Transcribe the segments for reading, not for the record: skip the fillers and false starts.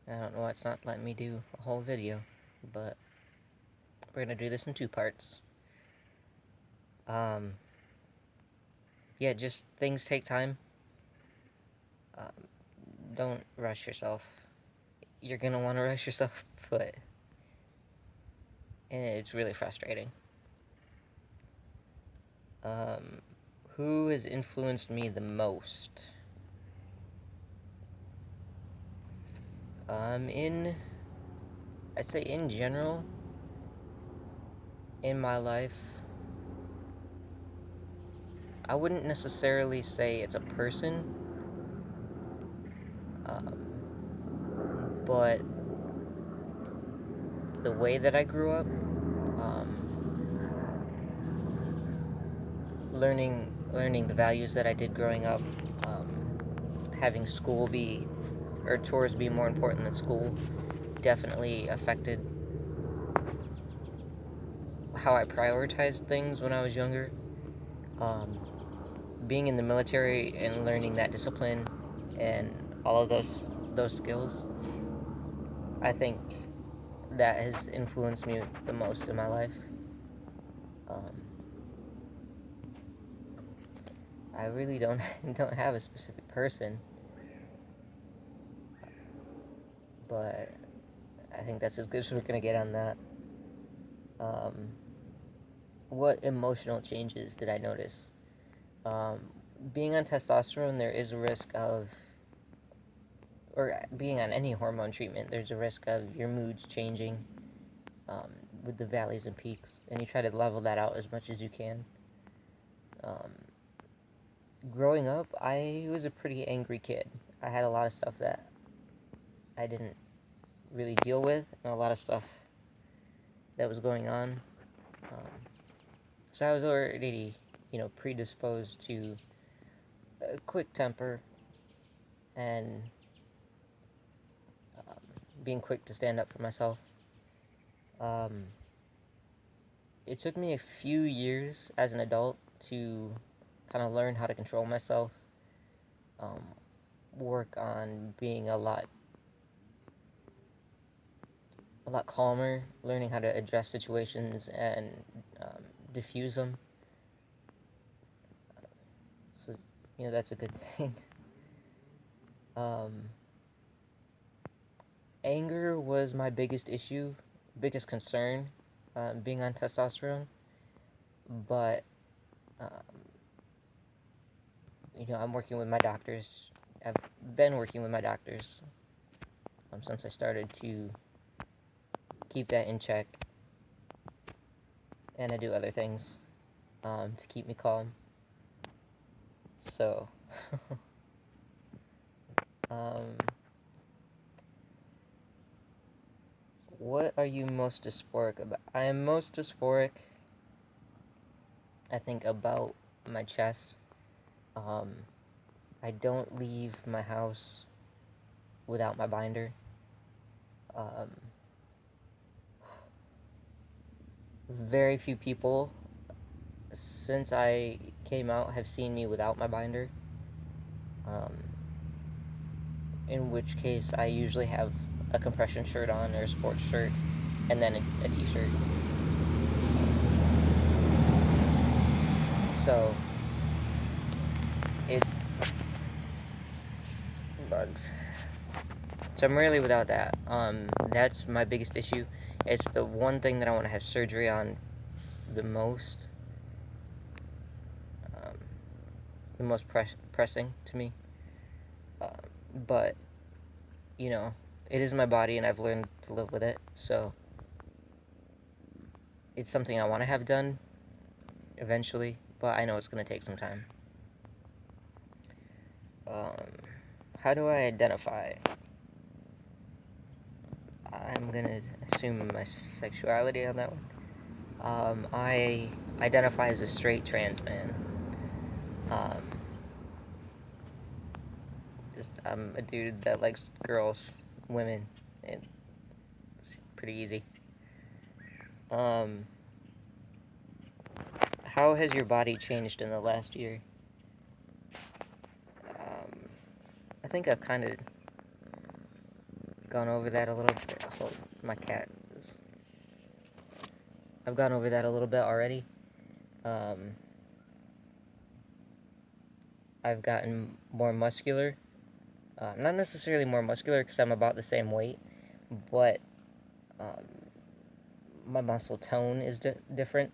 I don't know why it's not letting me do a whole video, but we're gonna do this in 2 parts. Um, yeah, just things take time. Um, don't rush yourself. You're gonna want to rush yourself, but it's really frustrating. Um, who has influenced me the most? I'd say in general, in my life, I wouldn't necessarily say it's a person, but the way that I grew up, learning the values that I did growing up, having school be, or chores be more important than school, definitely affected how I prioritized things when I was younger. Being in the military and learning that discipline and all of those skills, I think that has influenced me the most in my life. I really don't have a specific person, but I think that's as good as we're gonna get on that. What emotional changes did I notice? Being on testosterone, there is a risk of, or being on any hormone treatment, there's a risk of your moods changing, with the valleys and peaks, and you try to level that out as much as you can. Growing up, I was a pretty angry kid. I had a lot of stuff that I didn't really deal with, and a lot of stuff that was going on. So I was already, predisposed to a quick temper and being quick to stand up for myself. It took me a few years as an adult to kind of learn how to control myself, work on being a lot calmer, learning how to address situations and diffuse them. So, that's a good thing. Anger was my biggest issue, biggest concern, being on testosterone. But, I'm working with my doctors. I've been working with my doctors since I started to keep that in check. And I do other things to keep me calm. So, what are you most dysphoric about? I am most dysphoric, I think, about my chest. I don't leave my house without my binder. Very few people since I came out have seen me without my binder. In which case I usually have a compression shirt on or a sports shirt and then a t-shirt. So it's bugs. So I'm really without that. That's my biggest issue. It's the one thing that I want to have surgery on the most. The most pressing to me. But, it is my body and I've learned to live with it. So it's something I want to have done eventually, but I know it's going to take some time. How do I identify? I'm going to assume my sexuality on that one. I identify as a straight trans man. I'm a dude that likes girls, women, and it's pretty easy. How has your body changed in the last year? I think I've kind of gone over that a little bit. Oh, my cat. I've gone over that a little bit already. I've gotten more muscular. Not necessarily more muscular because I'm about the same weight, but um, my muscle tone is different.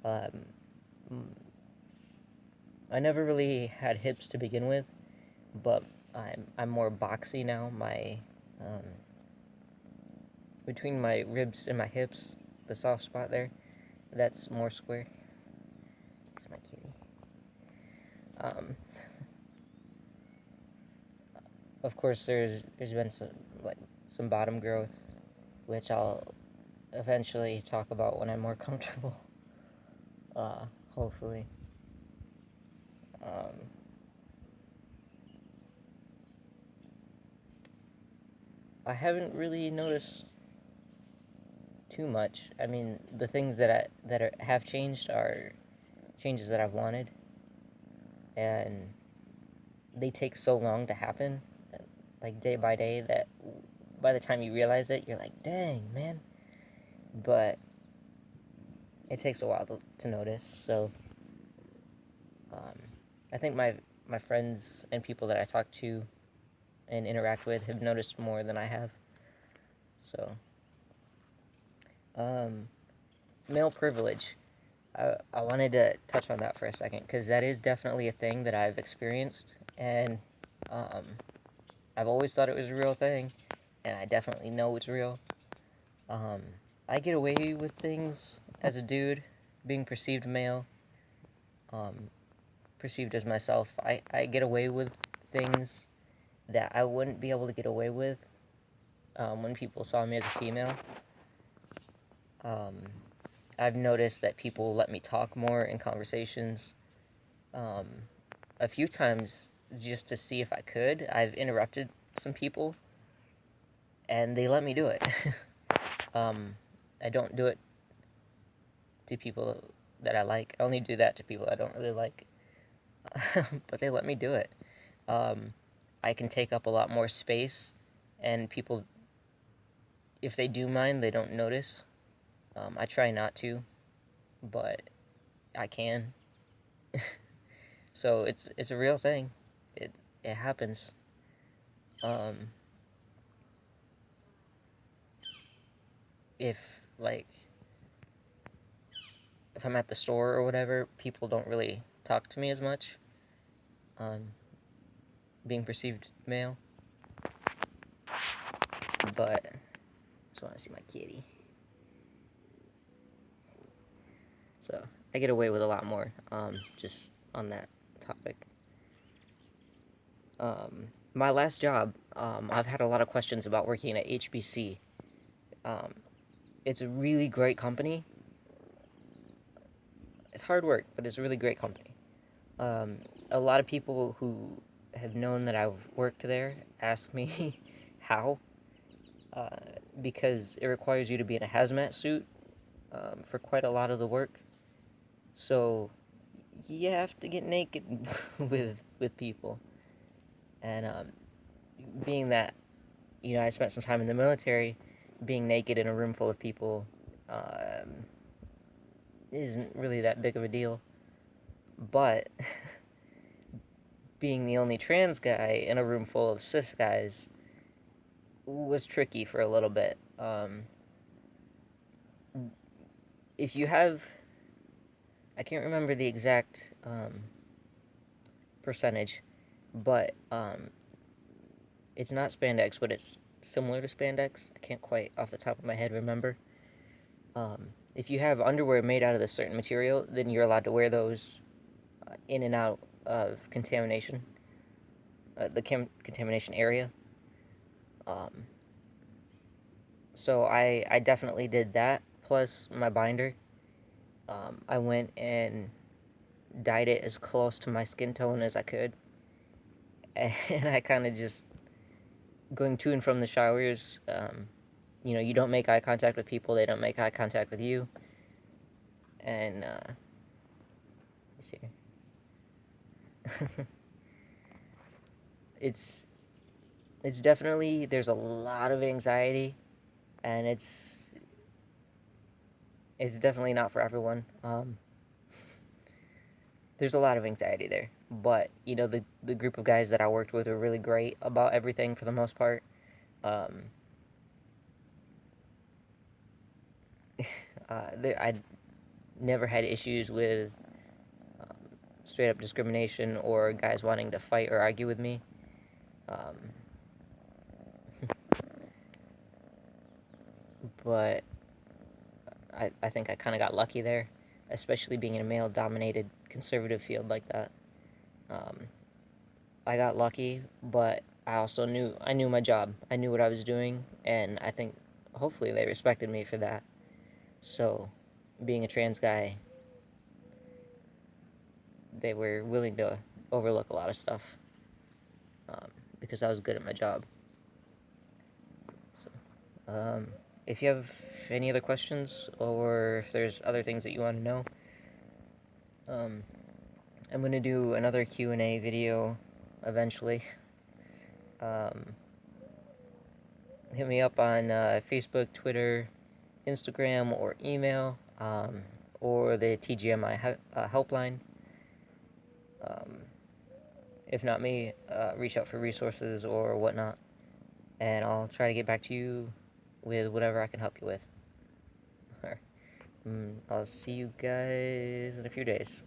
Um, I never really had hips to begin with, but I'm more boxy now. My between my ribs and my hips, the soft spot there, that's more square. It's my kitty. Of course, there's been some bottom growth, which I'll eventually talk about when I'm more comfortable. Hopefully. I haven't really noticed too much. I mean, the things that have changed are changes that I've wanted, and they take so long to happen, like day by day, that by the time you realize it, you're like, dang, man. But it takes a while to notice. So I think my friends and people that I talk to and interact with have noticed more than I have. So male privilege. I wanted to touch on that for a second because that is definitely a thing that I've experienced, and I've always thought it was a real thing, and I definitely know it's real. I get away with things as a dude, being perceived male, perceived as myself. I get away with things that I wouldn't be able to get away with when people saw me as a female. I've noticed that people let me talk more in conversations. A few times, just to see if I could, I've interrupted some people, and they let me do it. I don't do it to people that I like. I only do that to people I don't really like. But they let me do it. I can take up a lot more space, and people, if they do mind, they don't notice. I try not to, but I can. So it's a real thing. It happens. If like if I'm at the store or whatever, people don't really talk to me as much. Being perceived male, but I just want to see my kitty. So I get away with a lot more. Just on that topic. My last job, I've had a lot of questions about working at HBC. It's a really great company. It's hard work, but it's a really great company. A lot of people who have known that I've worked there ask me how, because it requires you to be in a hazmat suit for quite a lot of the work. So you have to get naked with people. And being that, I spent some time in the military, being naked in a room full of people isn't really that big of a deal. But being the only trans guy in a room full of cis guys was tricky for a little bit. If you have, I can't remember the exact percentage, but it's not spandex, but it's similar to spandex. I can't quite off the top of my head remember. If you have underwear made out of a certain material, then you're allowed to wear those in and out of contamination, the contamination area. So I definitely did that, plus my binder. I went and dyed it as close to my skin tone as I could. And I kind of just, going to and from the showers, you don't make eye contact with people, they don't make eye contact with you. And, let's see. it's definitely, there's a lot of anxiety, and it's definitely not for everyone. There's a lot of anxiety there, but you know, the group of guys that I worked with were really great about everything for the most part. Um, I never had issues with um, straight up discrimination or guys wanting to fight or argue with me. Um, but I think I kind of got lucky there, especially being in a male dominated conservative field like that. Um, I got lucky, but I knew my job. I knew what I was doing, and I think hopefully they respected me for that. So, being a trans guy, they were willing to overlook a lot of stuff um, because I was good at my job. So, if you have any other questions or if there's other things that you want to know, um, I'm going to do another Q&A video eventually. Hit me up on Facebook, Twitter, Instagram, or email, or the TGMI helpline. If not me, reach out for resources or whatnot, and I'll try to get back to you with whatever I can help you with. I'll see you guys in a few days.